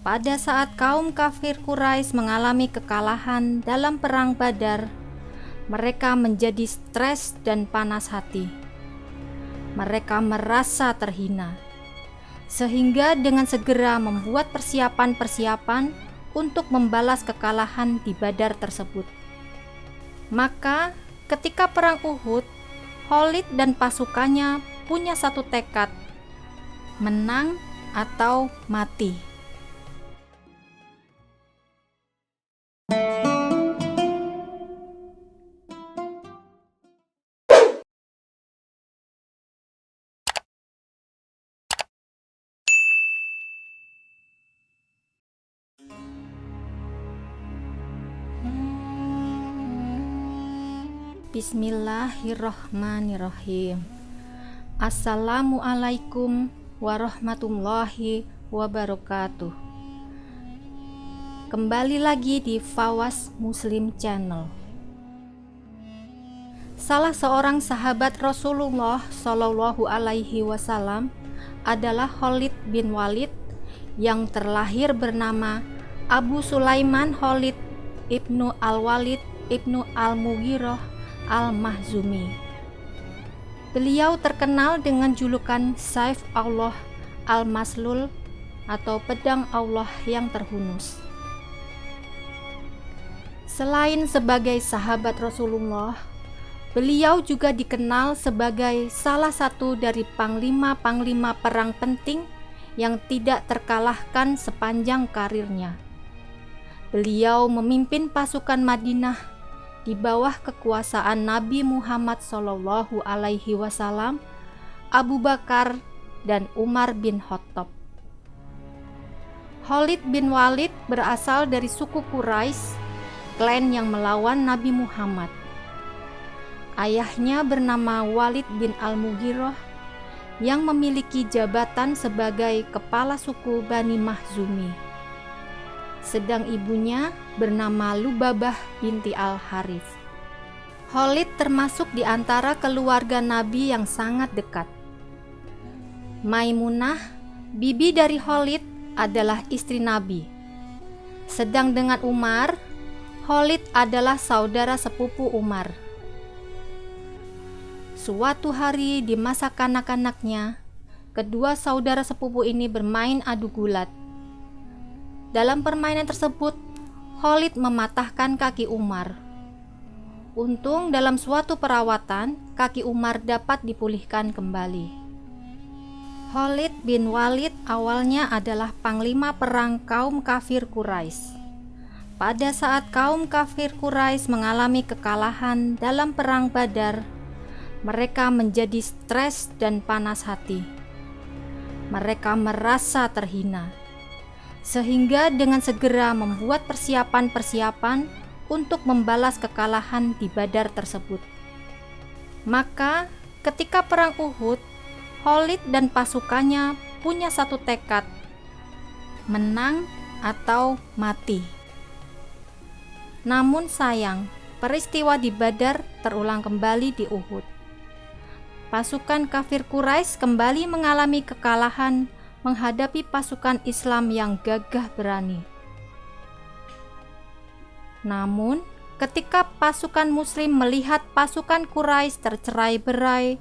Pada saat kaum kafir Quraisy mengalami kekalahan dalam perang Badar, mereka menjadi stres dan panas hati. Mereka merasa terhina, sehingga dengan segera membuat persiapan-persiapan untuk membalas kekalahan di Badar tersebut. Maka ketika perang Uhud, Khalid dan pasukannya punya satu tekad, menang atau mati. Bismillahirrohmanirrohim. Assalamualaikum warahmatullahi wabarakatuh. Kembali lagi di Fawaz Muslim Channel. Salah seorang sahabat Rasulullah Shallallahu Alaihi Wasallam adalah Khalid bin Walid yang terlahir bernama Abu Sulaiman Khalid ibnu Al-Walid ibnu Al-Mughirah Al-Mahzumi. Beliau terkenal dengan julukan Saif Allah Al-Maslul atau pedang Allah yang terhunus. Selain sebagai sahabat Rasulullah, beliau juga dikenal sebagai salah satu dari panglima-panglima perang penting yang tidak terkalahkan sepanjang karirnya. Beliau memimpin pasukan Madinah di bawah kekuasaan Nabi Muhammad Shallallahu Alaihi Wasallam, Abu Bakar, dan Umar bin Khattab. Khalid bin Walid berasal dari suku Quraisy, klan yang melawan Nabi Muhammad. Ayahnya bernama Walid bin Al-Mughirah yang memiliki jabatan sebagai kepala suku Bani Makhzumi. Sedang ibunya bernama Lubabah binti Al-Harith. Khalid termasuk di antara keluarga Nabi yang sangat dekat. Maimunah, bibi dari Khalid, adalah istri Nabi. Sedang dengan Umar, Khalid adalah saudara sepupu Umar. Suatu hari di masa kanak-kanaknya, kedua saudara sepupu ini bermain adu gulat. Dalam permainan tersebut, Khalid mematahkan kaki Umar. Untung dalam suatu perawatan, kaki Umar dapat dipulihkan kembali. Khalid bin Walid awalnya adalah panglima perang kaum kafir Quraisy. Pada saat kaum kafir Quraisy mengalami kekalahan dalam perang Badar, mereka menjadi stres dan panas hati. Mereka merasa terhina, sehingga dengan segera membuat persiapan-persiapan untuk membalas kekalahan di Badar tersebut. Maka ketika perang Uhud, Khalid dan pasukannya punya satu tekad, menang atau mati. Namun sayang, peristiwa di Badar terulang kembali di Uhud. Pasukan kafir Quraisy kembali mengalami kekalahan menghadapi pasukan Islam yang gagah berani. Namun, ketika pasukan Muslim melihat pasukan Quraisy tercerai-berai,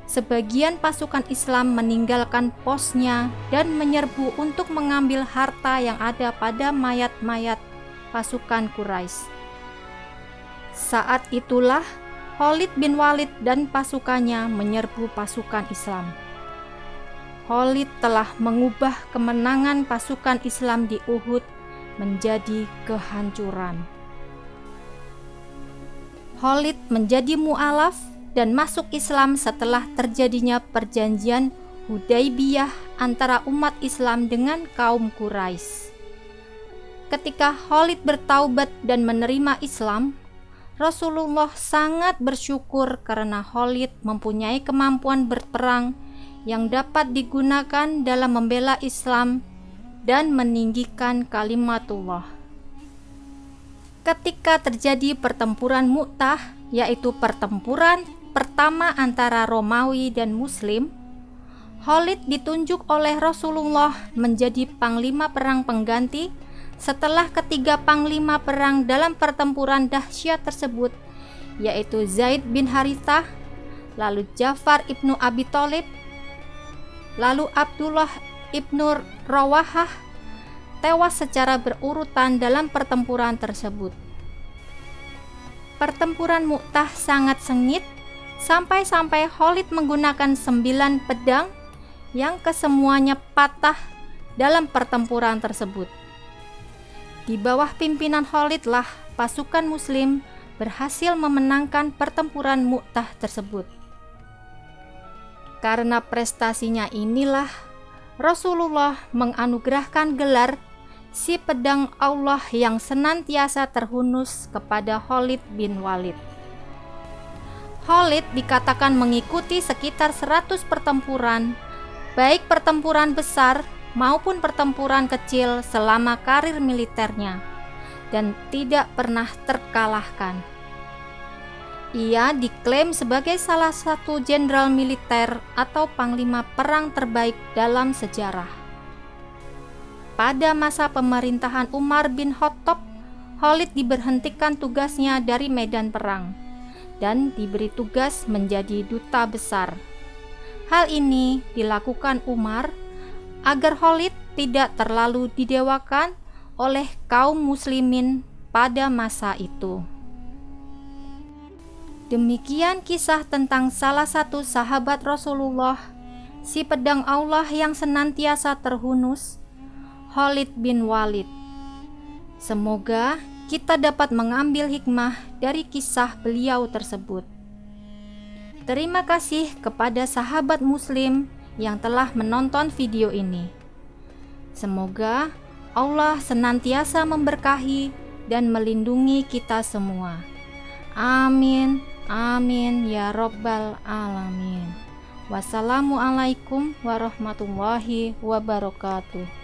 sebagian pasukan Islam meninggalkan posnya dan menyerbu untuk mengambil harta yang ada pada mayat-mayat pasukan Quraisy. Saat itulah Khalid bin Walid dan pasukannya menyerbu pasukan Islam. Khalid telah mengubah kemenangan pasukan Islam di Uhud menjadi kehancuran. Khalid menjadi mu'alaf dan masuk Islam setelah terjadinya perjanjian Hudaybiyah antara umat Islam dengan kaum Quraisy. Ketika Khalid bertaubat dan menerima Islam, Rasulullah sangat bersyukur karena Khalid mempunyai kemampuan berperang yang dapat digunakan dalam membela Islam dan meninggikan kalimatullah. Ketika terjadi pertempuran Mu'tah, yaitu pertempuran pertama antara Romawi dan Muslim, Khalid ditunjuk oleh Rasulullah menjadi panglima perang pengganti setelah ketiga panglima perang dalam pertempuran dahsyat tersebut, yaitu Zaid bin Harithah, lalu Ja'far ibnu Abi Thalib, lalu Abdullah ibnu Rawahah, tewas secara berurutan dalam pertempuran tersebut. Pertempuran Mu'tah sangat sengit, sampai-sampai Khalid menggunakan 9 pedang yang kesemuanya patah dalam pertempuran tersebut. Di bawah pimpinan Khalid lah pasukan muslim berhasil memenangkan pertempuran Mu'tah tersebut. Karena prestasinya inilah Rasulullah menganugerahkan gelar si pedang Allah yang senantiasa terhunus kepada Khalid bin Walid. Khalid dikatakan mengikuti sekitar 100 pertempuran, baik pertempuran besar maupun pertempuran kecil selama karir militernya, dan tidak pernah terkalahkan. Ia diklaim sebagai salah satu jenderal militer atau panglima perang terbaik dalam sejarah. Pada masa pemerintahan Umar bin Khattab, Khalid diberhentikan tugasnya dari medan perang dan diberi tugas menjadi duta besar. Hal ini dilakukan Umar agar Khalid tidak terlalu didewakan oleh kaum muslimin pada masa itu. Demikian kisah tentang salah satu sahabat Rasulullah, si pedang Allah yang senantiasa terhunus, Khalid bin Walid. Semoga kita dapat mengambil hikmah dari kisah beliau tersebut. Terima kasih kepada sahabat muslim yang telah menonton video ini. Semoga Allah senantiasa memberkahi dan melindungi kita semua. Amin, amin ya Rabbal Alamin. Wassalamualaikum warahmatullahi wabarakatuh.